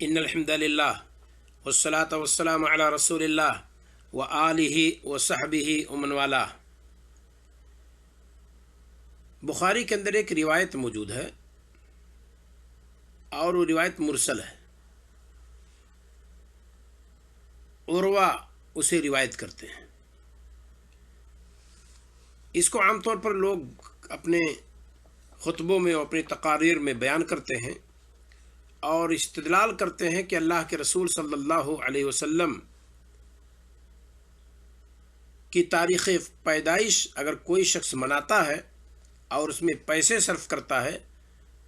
ان الحمد للہ والصلاۃ والسلام علی رسول اللہ و آلہ و صحبہ ومن والاه۔ بخاری کے اندر ایک روایت موجود ہے اور وہ روایت مرسل ہے۔ عروہ اسے روایت کرتے ہیں۔ اس کو عام طور پر لوگ اپنے خطبوں میں اور اپنی تقاریر میں بیان کرتے ہیں اور استدلال کرتے ہیں کہ اللہ کے رسول صلی اللہ علیہ وسلم کی تاریخ پیدائش اگر کوئی شخص مناتا ہے اور اس میں پیسے صرف کرتا ہے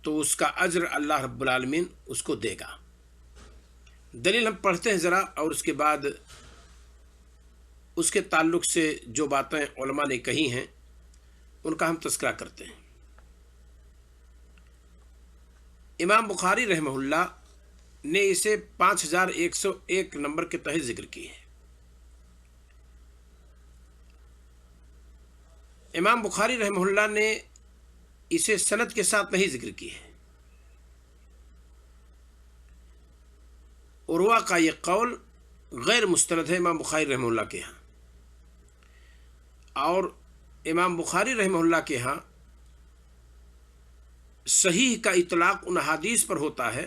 تو اس کا اجر اللہ رب العالمین اس کو دے گا۔ دلیل ہم پڑھتے ہیں ذرا، اور اس کے بعد اس کے تعلق سے جو باتیں علماء نے کہی ہیں ان کا ہم تذکرہ کرتے ہیں۔ امام بخاری رحمہ اللہ نے اسے 5101 نمبر کے تحت ذکر کی ہے۔ امام بخاری رحمہ اللہ نے اسے سند کے ساتھ نہیں ذکر کی ہے۔ عروہ کا یہ قول غیر مستند ہے امام بخاری رحمہ اللہ کے ہاں، اور امام بخاری رحمہ اللہ کے ہاں صحیح کا اطلاق ان احادیث پر ہوتا ہے،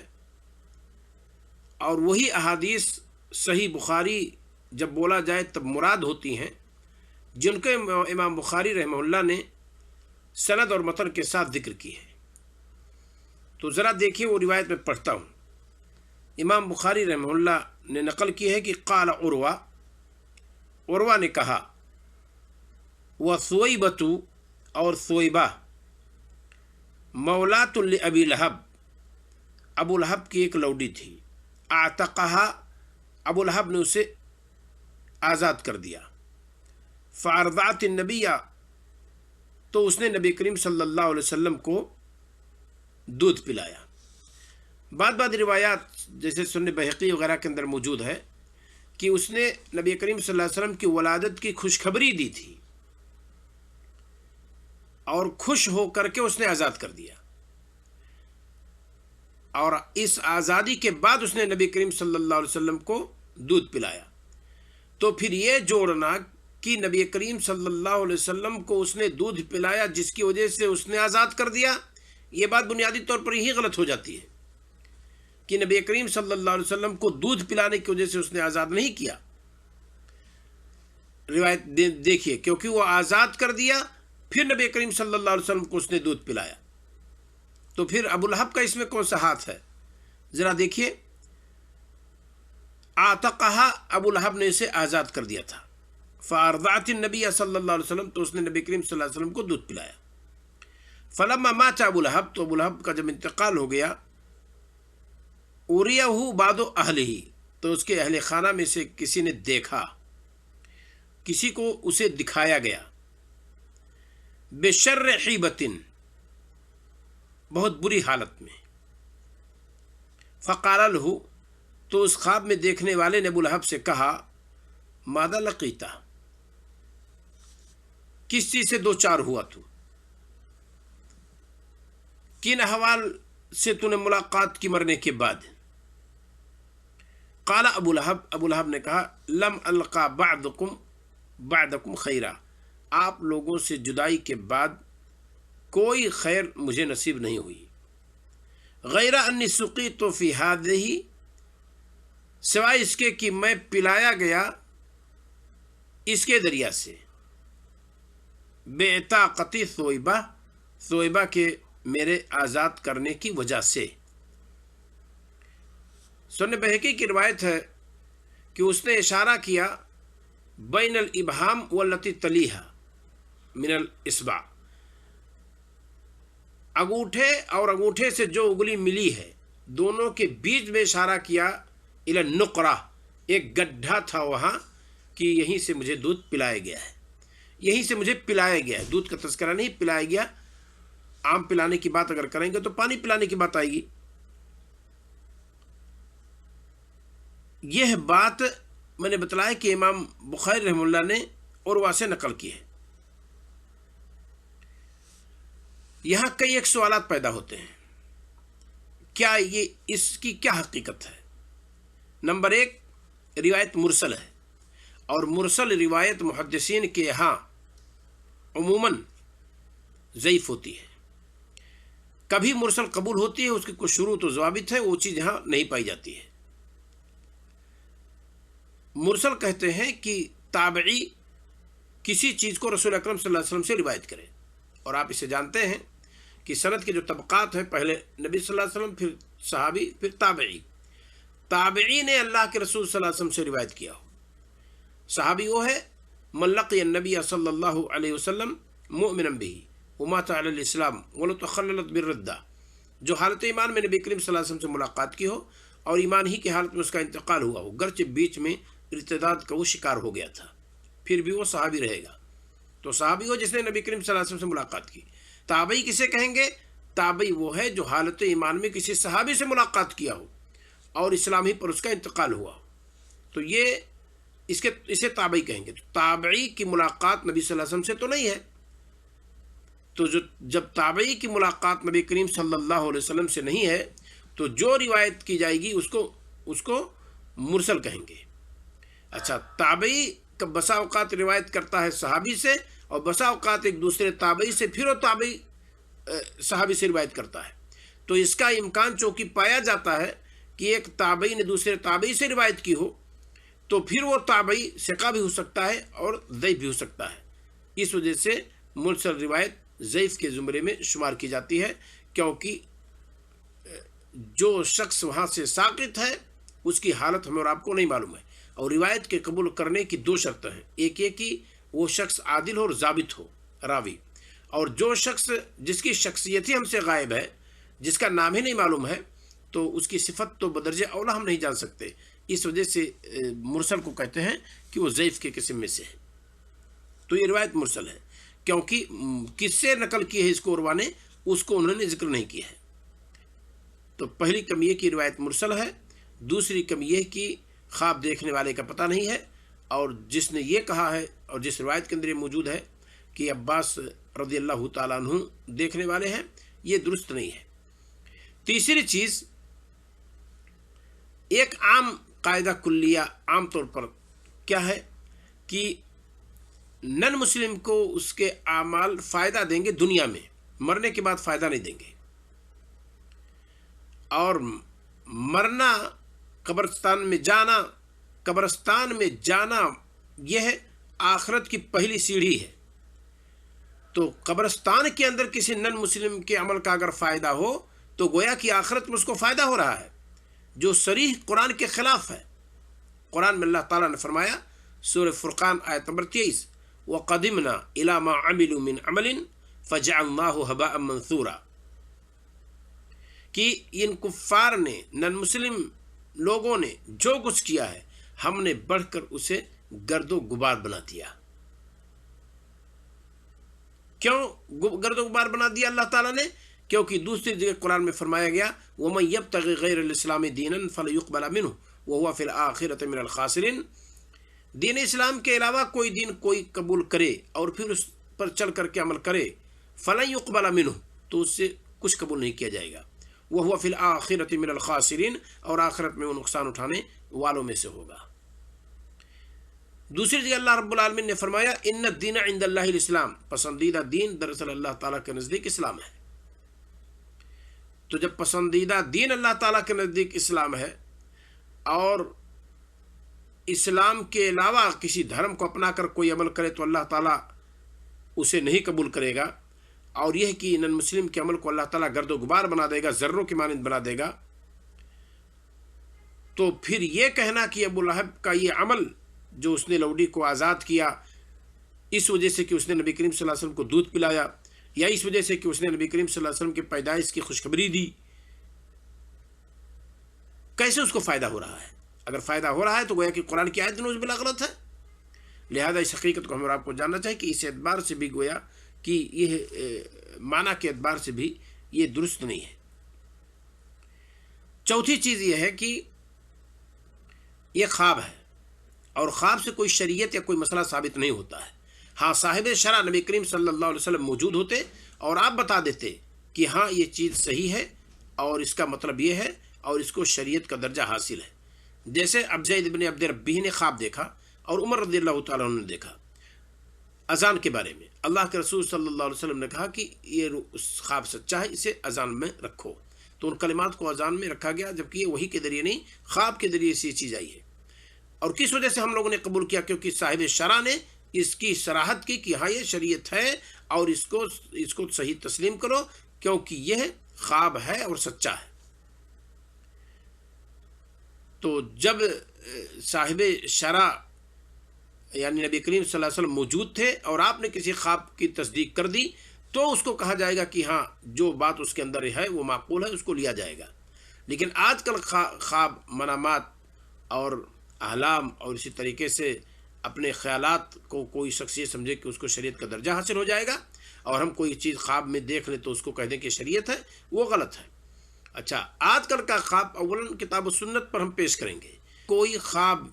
اور وہی احادیث صحیح بخاری جب بولا جائے تب مراد ہوتی ہیں جن کے امام بخاری رحمہ اللہ نے سند اور متن کے ساتھ ذکر کی ہے۔ تو ذرا دیکھیے وہ روایت میں پڑھتا ہوں۔ امام بخاری رحمہ اللہ نے نقل کی ہے کہ قال عروہ، عروہ نے کہا، وثویبۃ، اور ثویبہ، مولات لابی لہب، ابو لہب کی ایک لوڈی تھی، اعتقہا، ابو لہب نے اسے آزاد کر دیا، فارضعت النبی، تو اس نے نبی کریم صلی اللہ علیہ وسلم کو دودھ پلایا۔ بعض روایات جیسے سنن بہقی وغیرہ کے اندر موجود ہے کہ اس نے نبی کریم صلی اللہ علیہ وسلم کی ولادت کی خوشخبری دی تھی اور خوش ہو کر کے اس نے آزاد کر دیا، اور اس آزادی کے بعد اس نے نبی کریم صلی اللہ علیہ وسلم کو دودھ پلایا۔ تو پھر یہ جوڑنا کہ نبی کریم صلی اللہ علیہ وسلم کو اس نے دودھ پلایا جس کی وجہ سے اس نے آزاد کر دیا، یہ بات بنیادی طور پر یہی غلط ہو جاتی ہے کہ نبی کریم صلی اللہ علیہ وسلم کو دودھ پلانے کی وجہ سے اس نے آزاد نہیں کیا۔ روایت دیکھیے، کیونکہ وہ آزاد کر دیا پھر نبی کریم صلی اللہ علیہ وسلم کو اس نے دودھ پلایا، تو پھر ابو لہب کا اس میں کون سا ہاتھ ہے؟ ذرا دیکھیے، اعتقہا، ابو لہب نے اسے آزاد کر دیا تھا، فارضعت النبی صلی اللہ علیہ وسلم، تو اس نے نبی کریم صلی اللہ علیہ وسلم کو دودھ پلایا۔ فلما مات ابو لہب، تو ابو لہب کا جب انتقال ہو گیا، اریہ بعض اہلہ، تو اس کے اہل خانہ میں سے کسی نے دیکھا، کسی کو اسے دکھایا گیا، بشر حیبۃ، بہت بری حالت میں، فقال له، تو اس خواب میں دیکھنے والے نے ابو لہب سے کہا، ماذا لقیتا، کس چیز سے دو چار ہوا تو، کن احوال سے تو نے ملاقات کی مرنے کے بعد؟ قال ابو لہب، ابو لہب نے کہا، لم القا بعدکم خیرا، آپ لوگوں سے جدائی کے بعد کوئی خیر مجھے نصیب نہیں ہوئی، غیر انی سقیت فی ہذہ، سوائے اس کے کہ میں پلایا گیا اس کے ذریعہ سے، بعتاقتی ثویبہ، ثویبہ کے میرے آزاد کرنے کی وجہ سے۔ سنن بہقی کی روایت ہے کہ اس نے اشارہ کیا بین الابہام والتی تلیہا من الاصبع، انگوٹھے اور انگوٹھے سے جو انگلی ملی ہے دونوں کے بیچ میں اشارہ کیا، الی النقرہ، ایک گڈھا تھا وہاں، کہ یہیں سے مجھے دودھ پلایا گیا ہے، یہیں سے مجھے پلایا گیا ہے، دودھ کا تذکرہ نہیں، پلایا گیا۔ آم پلانے کی بات اگر کریں گے تو پانی پلانے کی بات آئے گی۔ یہ بات میں نے بتلایا کہ امام بخاری رحمہ اللہ نے عروہ سے نقل کی ہے۔ یہاں کئی ایک سوالات پیدا ہوتے ہیں، کیا یہ اس کی کیا حقیقت ہے؟ نمبر 1 روایت مرسل ہے، اور مرسل روایت محدثین کے ہاں عموماً ضعیف ہوتی ہے۔ کبھی مرسل قبول ہوتی ہے، اس کی کچھ شروط و ضوابط ہے، وہ چیز یہاں نہیں پائی جاتی ہے۔ مرسل کہتے ہیں کہ تابعی کسی چیز کو رسول اکرم صلی اللہ علیہ وسلم سے روایت کرے، اور آپ اسے جانتے ہیں کہ سند کے جو طبقات ہیں، پہلے نبی صلی اللہ علیہ وسلم، پھر صحابی، پھر تابعی۔ تابعی نے اللہ کے رسول صلی اللہ علیہ وسلم سے روایت کیا ہو۔ صحابی وہ ہے من لقی النبی صلی اللہ علیہ وسلم مؤمنا به ومات علی الاسلام ولو تخللت بالردہ، جو حالت ایمان میں نبی کریم صلی اللہ علیہ وسلم سے ملاقات کی ہو اور ایمان ہی کی حالت میں اس کا انتقال ہوا ہو، گرچہ بیچ میں ارتداد کا وہ شکار ہو گیا تھا، پھر بھی وہ صحابی رہے گا۔ تو صحابی وہ جس نے نبی کریم صلی اللہ علیہ وسلم سے ملاقات کی۔ تابعی کسے کہیں گے؟ تابعی وہ ہے جو حالت ایمان میں کسی صحابی سے ملاقات کیا ہو اور اسلام ہی پر اس کا انتقال ہوا ہو، تو یہ اسے تابعی کہیں گے۔ تو تابعی کی ملاقات نبی صلی اللہ علیہ وسلم سے تو نہیں ہے، تو جب تابعی کی ملاقات نبی کریم صلی اللہ علیہ وسلم سے نہیں ہے تو جو روایت کی جائے گی اس کو مرسل کہیں گے۔ اچھا، تابعی کا بسا اوقات روایت کرتا ہے صحابی سے، اور بسا اوقات ایک دوسرے تابعی سے، پھر وہ تابعی صحابی سے روایت کرتا ہے، تو اس کا امکان چونکہ پایا جاتا ہے کہ ایک تابعی نے دوسرے تابعی سے روایت کی ہو، تو پھر وہ تابعی ثقہ بھی ہو سکتا ہے اور ضعیف بھی ہو سکتا ہے۔ اس وجہ سے مرسل روایت ضعیف کے زمرے میں شمار کی جاتی ہے، کیونکہ جو شخص وہاں سے ساقط ہے اس کی حالت ہمیں اور آپ کو نہیں معلوم ہے، اور روایت کے قبول کرنے کی 2 شرطیں ہیں۔ ایک یہ کہ وہ شخص عادل ہو اور ضابط ہو راوی، اور جو شخص جس کی شخصیت ہی ہم سے غائب ہے، جس کا نام ہی نہیں معلوم ہے، تو اس کی صفت تو بدرجہ اولا ہم نہیں جان سکتے۔ اس وجہ سے مرسل کو کہتے ہیں کہ وہ ضعیف کے قسم میں سے ہے۔ تو یہ روایت مرسل ہے، کیونکہ کس سے نقل کی ہے اس کو عروہ نے، اس کو انہوں نے ذکر نہیں کیا ہے۔ تو پہلی کمی یہ کہ روایت مرسل ہے، دوسری کمی یہ کہ خواب دیکھنے والے کا پتہ نہیں ہے، اور جس نے یہ کہا ہے اور جس روایت کے اندر یہ موجود ہے کہ عباس رضی اللہ تعالیٰ عنہ دیکھنے والے ہیں، یہ درست نہیں ہے۔ تیسری چیز، ایک عام قاعدہ کلیہ عام طور پر کیا ہے کہ نن مسلم کو اس کے اعمال فائدہ دیں گے دنیا میں، مرنے کے بعد فائدہ نہیں دیں گے، اور مرنا قبرستان میں جانا یہ ہے آخرت کی پہلی سیڑھی ہے۔ تو قبرستان کے اندر کسی نن مسلم کے عمل کا اگر فائدہ ہو تو گویا کہ آخرت میں اس کو فائدہ ہو رہا ہے، جو صریح قرآن کے خلاف ہے۔ قرآن میں اللہ تعالیٰ نے فرمایا، سورہ فرقان آیت نمبر 23، وَقَدِمْنَا إِلَى مَا عَمِلُوا مِنْ عَمَلٍ فَجَعَلْنَاهُ هَبَاءً مَنْثُورًا، کہ ان کفار نے، نن مسلم لوگوں نے جو کچھ کیا ہے، ہم نے بڑھ کر اسے گرد و غبار بنا دیا۔ کیوں گرد و غبار بنا دیا اللہ تعالیٰ نے؟ کیونکہ دوسری جگہ قرآن میں فرمایا گیا، وَمَن يَبْتَغِ غَيْرَ الْإِسْلَامِ دِينًا فَلَن يُقْبَلَ مِنْهُ وَهُوَ فِي الْآخِرَةِ مِنَ الْخَاسِرِينَ، دین اسلام کے علاوہ کوئی دین کوئی قبول کرے اور پھر اس پر چل کر کے عمل کرے، فَلَن يُقْبَلَ مِنْهُ، تو اس سے کچھ قبول نہیں کیا جائے گا، وَهُوَ فِي الْآخِرَةِ مِنَ الْخَاسِرِينَ، اور آخرت میں وہ نقصان اٹھانے والوں میں سے ہوگا۔ دوسری جگہ اللہ رب العالمین نے فرمایا، ان الدین عند اللہ الاسلام، پسندیدہ دین دراصل اللہ تعالیٰ کے نزدیک اسلام ہے۔ تو جب پسندیدہ دین اللہ تعالیٰ کے نزدیک اسلام ہے، اور اسلام کے علاوہ کسی دھرم کو اپنا کر کوئی عمل کرے تو اللہ تعالیٰ اسے نہیں قبول کرے گا، اور یہ کہ نن مسلم کے عمل کو اللہ تعالیٰ گرد و غبار بنا دے گا، ذروں کی مانند بنا دے گا، تو پھر یہ کہنا کہ ابو لہب کا یہ عمل جو اس نے لوڈی کو آزاد کیا اس وجہ سے کہ اس نے نبی کریم صلی اللہ علیہ وسلم کو دودھ پلایا، یا اس وجہ سے کہ اس نے نبی کریم صلی اللہ علیہ وسلم کی پیدائش کی خوشخبری دی، کیسے اس کو فائدہ ہو رہا ہے؟ اگر فائدہ ہو رہا ہے تو گویا کہ قرآن کی آیت نوز بلا غلط ہے۔ لہذا اس حقیقت کو ہم اور آپ کو جاننا چاہیے کہ اس اعتبار سے بھی گویا کہ یہ معنی کے اعتبار سے بھی یہ درست نہیں ہے۔ چوتھی چیز یہ ہے کہ یہ خواب ہے، اور خواب سے کوئی شریعت یا کوئی مسئلہ ثابت نہیں ہوتا ہے۔ ہاں، صاحب شرع نبی کریم صلی اللہ علیہ وسلم موجود ہوتے اور آپ بتا دیتے کہ ہاں یہ چیز صحیح ہے اور اس کا مطلب یہ ہے اور اس کو شریعت کا درجہ حاصل ہے، جیسے اب زید بن عبد ربی نے خواب دیکھا اور عمر رضی اللہ تعالیٰ عنہ نے دیکھا اذان کے بارے میں، اللہ کے رسول صلی اللہ علیہ وسلم نے کہا کہ یہ خواب سچا ہے، اسے اذان میں رکھو، تو ان کلمات کو اذان میں رکھا گیا، جبکہ یہ وحی کے ذریعے نہیں، خواب کے ذریعے سے یہ چیز آئی ہے۔ اور کس وجہ سے ہم لوگوں نے قبول کیا؟ کیونکہ صاحب شرع نے اس کی صراحت کی کہ ہاں یہ شریعت ہے اور اس کو صحیح تسلیم کرو، کیونکہ یہ خواب ہے اور سچا ہے۔ تو جب صاحب شرع یعنی نبی کریم صلی اللہ علیہ وسلم موجود تھے اور آپ نے کسی خواب کی تصدیق کر دی تو اس کو کہا جائے گا کہ ہاں جو بات اس کے اندر ہے وہ معقول ہے، اس کو لیا جائے گا۔ لیکن آج کل خواب، منامات اور احلام اور اسی طریقے سے اپنے خیالات کو کوئی شخص یہ سمجھے کہ اس کو شریعت کا درجہ حاصل ہو جائے گا، اور ہم کوئی چیز خواب میں دیکھ لیں تو اس کو کہہ دیں کہ شریعت ہے، وہ غلط ہے۔ اچھا، آج کل کا خواب اولاً کتاب و سنت پر ہم پیش کریں گے۔ کوئی خواب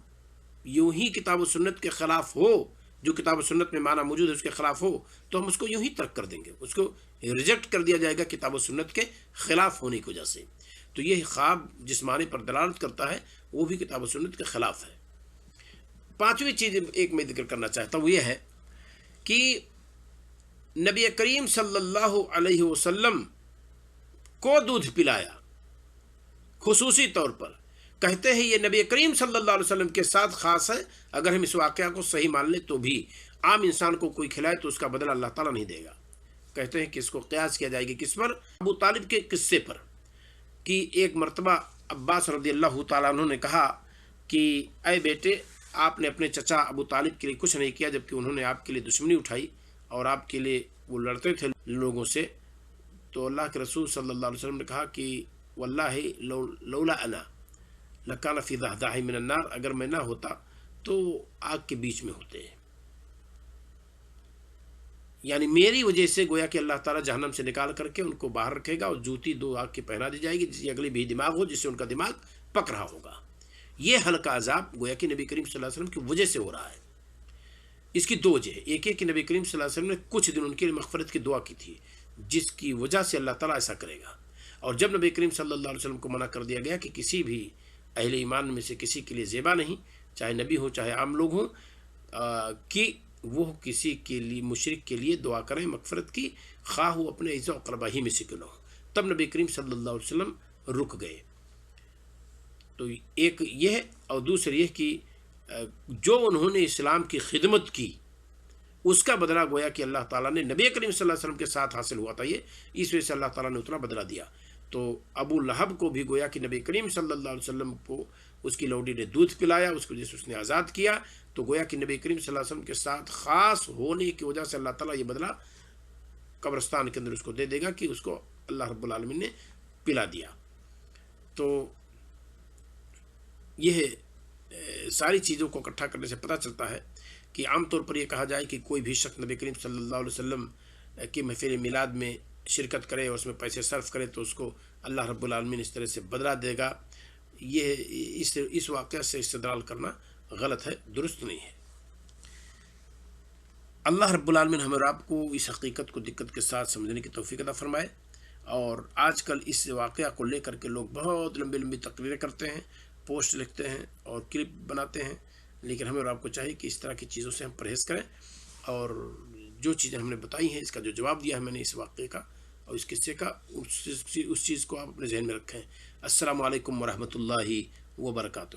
یوں ہی کتاب و سنت کے خلاف ہو، جو کتاب و سنت میں معنی موجود ہے اس کے خلاف ہو، تو ہم اس کو یوں ہی ترک کر دیں گے، اس کو ریجیکٹ کر دیا جائے گا کتاب و سنت کے خلاف ہونے کی وجہ سے۔ تو یہ خواب جس معنی پر دلالت کرتا ہے وہ بھی کتاب و سنت کے خلاف ہے۔ پانچویں چیز ایک میں ذکر کرنا چاہتا ہوں، یہ ہے کہ نبی کریم صلی اللہ علیہ وسلم کو دودھ پلایا، خصوصی طور پر کہتے ہیں یہ نبی کریم صلی اللہ علیہ وسلم کے ساتھ خاص ہے۔ اگر ہم اس واقعہ کو صحیح مان لیں تو بھی عام انسان کو کوئی کھلائے تو اس کا بدلہ اللہ تعالیٰ نہیں دے گا۔ کہتے ہیں کہ اس کو قیاس کیا جائے گی کس پر؟ ابو طالب کے قصے پر، کہ ایک مرتبہ عباس رضی اللہ تعالیٰ عنہ نے کہا کہ اے بیٹے، آپ نے اپنے چچا ابو طالب کے لیے کچھ نہیں کیا، جبکہ انہوں نے آپ کے لیے دشمنی اٹھائی اور آپ کے لیے وہ لڑتے تھے لوگوں سے۔ تو اللہ کے رسول صلی اللہ علیہ وسلم نے کہا کہ واللہ لولا انا لکان فی ضحضاح من النار، اگر میں نہ ہوتا تو آگ کے بیچ میں ہوتے ہیں، یعنی میری وجہ سے گویا کہ اللہ تعالیٰ جہنم سے نکال کر کے ان کو باہر رکھے گا اور جوتی دو آگ کی پہنا دی جائے گی، جس کی اگلی بھی دماغ ہو، جس سے ان کا دماغ پک رہا ہوگا۔ یہ ہلکا عذاب گویا کہ نبی کریم صلی اللہ علیہ وسلم کی وجہ سے ہو رہا ہے۔ اس کی دو وجہ، ایک ہے کہ نبی کریم صلی اللہ علیہ وسلم نے کچھ دن ان کے لیے مغفرت کی دعا کی تھی، جس کی وجہ سے اللہ تعالیٰ ایسا کرے گا۔ اور جب نبی کریم صلی اللہ علیہ وسلم کو منع کر دیا گیا کہ کسی بھی اہل ایمان میں سے کسی کے لیے زیبا نہیں، چاہے نبی ہو چاہے عام لوگ ہوں، کہ وہ کسی کے لیے مشرک کے لیے دعا کریں مغفرت کی، خواہ وہ اپنے عزیز و اقربا ہی میں سے کیوں نہ ہو، تب نبی کریم صلی اللہ علیہ وسلم رک گئے۔ تو ایک یہ ہے، اور دوسری یہ کہ جو انہوں نے اسلام کی خدمت کی اس کا بدلہ گویا کہ اللہ تعالیٰ نے نبی کریم صلی اللہ علیہ وسلم کے ساتھ حاصل ہوا تھا، یہ اس وجہ سے اللہ تعالیٰ نے اتنا بدلہ دیا۔ تو ابو لہب کو بھی گویا کہ نبی کریم صلی اللہ علیہ وسلم کو اس کی لوڈی نے دودھ پلایا، اس کی وجہ سے اس نے آزاد کیا، تو گویا کہ نبی کریم صلی اللہ علیہ وسلم کے ساتھ خاص ہونے کی وجہ سے اللہ تعالیٰ یہ بدلہ قبرستان کے اندر اس کو دے دے گا کہ اس کو اللہ رب العالمین نے پلا دیا۔ تو یہ ساری چیزوں کو اکٹھا کرنے سے پتہ چلتا ہے کہ عام طور پر یہ کہا جائے کہ کوئی بھی شخص نبی کریم صلی اللہ علیہ وسلم کی محفل میلاد میں شرکت کرے اور اس میں پیسے صرف کرے تو اس کو اللہ رب العالمین اس طرح سے بدلہ دے گا، یہ اس واقعہ سے استدلال کرنا غلط ہے، درست نہیں ہے۔ اللہ رب العالمین ہمیں اور آپ کو اس حقیقت کو دقت کے ساتھ سمجھنے کی توفیق عطا فرمائے۔ اور آج کل اس واقعہ کو لے کر کے لوگ بہت لمبی لمبی تقریریں کرتے ہیں، پوسٹ لکھتے ہیں اور کلپ بناتے ہیں، لیکن ہمیں اور آپ کو چاہیے کہ اس طرح کی چیزوں سے ہم پرہیز کریں، اور جو چیزیں ہم نے بتائی ہیں اس کا جو جواب دیا ہے میں نے اس واقعے کا اور اس قصے کا، اس چیز کو آپ اپنے ذہن میں رکھیں۔ السلام علیکم ورحمۃ اللہ وبرکاتہ۔